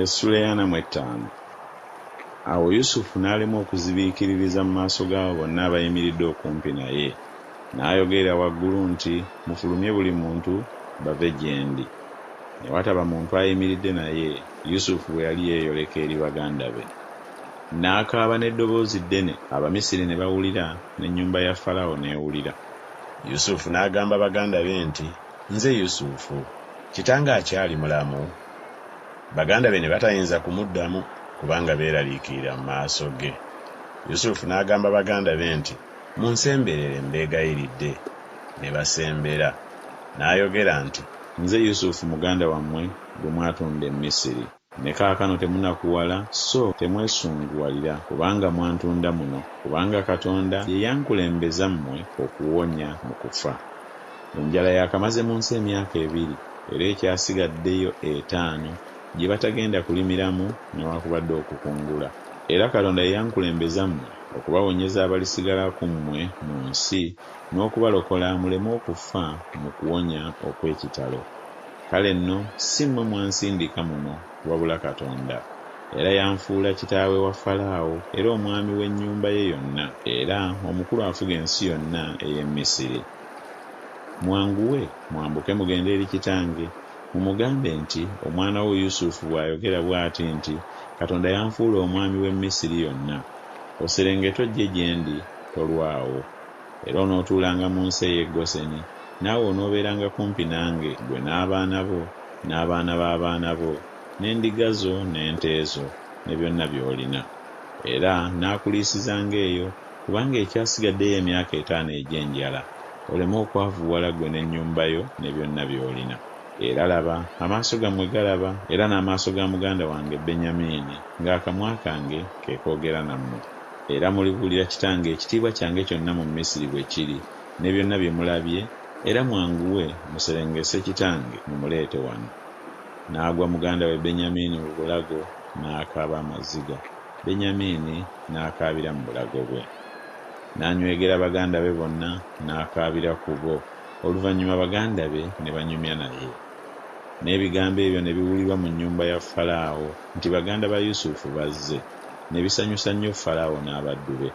Essula 45. Awo Yusufu n'alema okuzibiikiririza mu maaso gaabo bonna abayimiridde okumpi naye, n'ayogerera waggulu nti, "Mufulumye buli muntu bave gye ndi." Ne wataba muntu ayimiridde naye, Yusufu bwe yali yeeyoleka eri baganda be. N'akaaba n'eddoboozi ddene, Abamisiri ne bawulira, n'ennyumba ya Falaawo n'ewulira. Yusufu n'agamba baganda be nti, "Nze Yusufu, kitange akyali mulamu?" Baganda be ne batayinza kumuddamu kubanga beeraliikirira mu maaso ge. Yusufu n'agamba baganda be nti, "Munsemberere mbeegayiridde." Ne basembera. N'ayogera nti, "Nze Yusufu muganda wammwe gwe mwatunda e Misiri. Ne kaakano temunakuwala so temwesunguwalira kubanga mwantunda muno, kubanga Katonda ye yankulembeza mmwe okuwonya mu kufa. Enjala yakamaze mu nsi emyaka 2, era ekyasigaddeyo 5 gye batagenda kulimiramu newaakubadde okukungula. Era Katonda ye yankulembeza mmwe okubawonyeza abalisigala ku mmwe mu nsi n'okubalokola muleme okufa mu kuwonya okw'ekitalo. Kale nno si mmwe mwansindika muno wabula Katonda, era yanfuula kitaawe wa Falaawo era omwami w'ennyumba ye yonna, era omukulu afuga ensi yonna ey'e Misiri. Mwanguwe mwambuke mugende eri kitange, mumugambe nti omwana wo Yusufu bw'ayogera bw'ati nti, Katonda yanfuula omwami w'e Misiri yonna. Oserengete ojje gye ndi, tolwawo. Era onootuulanga mu nsi ey'e Goseni, naawe onoobeeranga kumpi nange, gwe n'abaana bo, n'abaana b'abaana bo, n'endiga zo n'ente zo, ne byonna by'olina. Era naakuliisizanga eyo, kubanga ekyasigaddeyo emyaka 5 egy'enjala, oleme okwavuwala gwe n'ennyumba yo ne byonna by'olina. Era laba, amaaso gammwe galaba, era n'amaaso ga muganda wange Benyamini, ng'akamwa kange ke koogera nammwe. Era mulibuulira kitange ekitiibwa kyange kyonna mu Misiri bwe kiri, ne byonna bye mulabye, era mwanguwe muserengese kitange mumuleete wano." N'agwa muganda we Benyamini mu bulago, n'akaaba amaziga. Benyamini n'akaabira mu bulago bwe. N'anywegera baganda be bonna, n'akaabira ku bo. Oluvannyuma baganda be ne banyumya naye. N'ebigambo ebyo ne biwulirwa mu nnyumba ya Falaawo nti baganda ba Yusufu bazze, ne bisanyusa nnyo Falaawo n'abaddu be.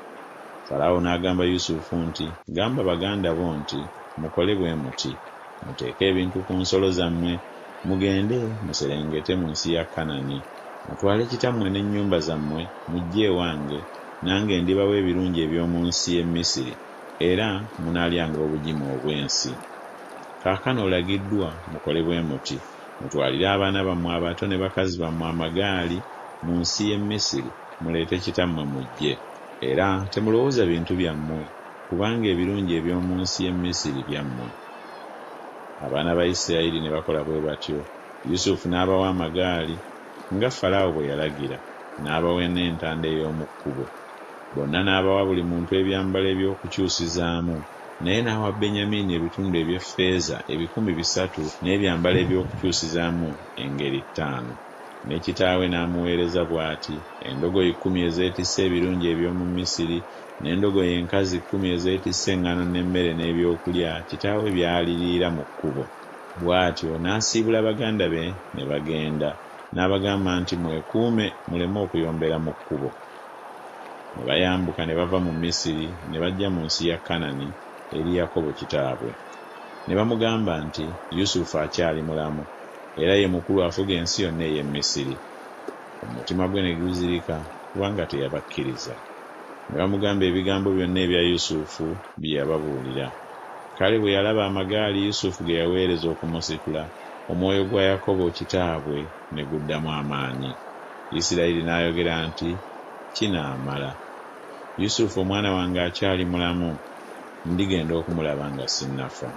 Falaawo n'agamba Yusufu nti, "Gamba baganda bo nti, mukole bwe muti, muteeke ebintu ku nsolo zammwe, mugende muserengete mu nsi ya Kanani, mutwale kitammwe n'ennyumba zammwe, mujje ewange, nange ndibawa ebirungi eby'omu nsi y'e Misiri, era munaalyanga obugimu obw'ensi. Kaakano olagiddwa mukole bwe muti, mutwalire abaana bammwe abato ne bakazi bammwe amagaali mu nsi y'e Misiri, muleete kitammwe mujje. Era temulowooza bintu byammwe, kubanga ebirungi eby'omu nsi y'e Misiri byammwe." Abaana ba Isirayiri ne bakola bwe batyo. Yusufu n'abawa amagaali nga Falaawo bwe yalagira, n'abawa n'entanda ey'omu kkubo. Bonna n'abawa buli muntu ebyambalo eby'okukyusizaamu, naye n'awa Benyamini ebitundu eby'effeeza 300 n'ebyambalo eby'okukyusizaamu engeri 5. Ne kitaawe n'amuweereza bw'ati: endogoyi 10 ezeetisse ebirungi eby'omu Misiri, n'endogoyi enkazi 10 ezeetisse eŋŋaano n'emmere n'ebyokulya kitaawe by'aliriira mu kkubo. Bw'atyo n'asiibula baganda be ne bagenda, n'abagamba nti, "Mwekuume muleme okuyombera mu kkubo." Ne bayambuka ne bava mu Misiri ne bajja mu nsi ya Kanani eri Yakobo kitaabwe. Ne bamugamba nti, "Yusufu akyali mulamu, era ye mukulu afuga ensi yonna ey'e Misiri." Omutima gwe ne guzirika kubanga teyabakkiriza. Ne bamugamba ebigambo byonna ebya Yusufu bye yababuulira. Kale bwe yalaba amagaali Yusufu ge yaweereza okumusitula, omwoyo gwa Yakobo kitaabwe ne guddamu amaanyi. Isirayiri n'ayogera nti, "Kinaamala. Yusufu omwana wange akyali mulamu, ndigenda okumulaba nga sinnafa."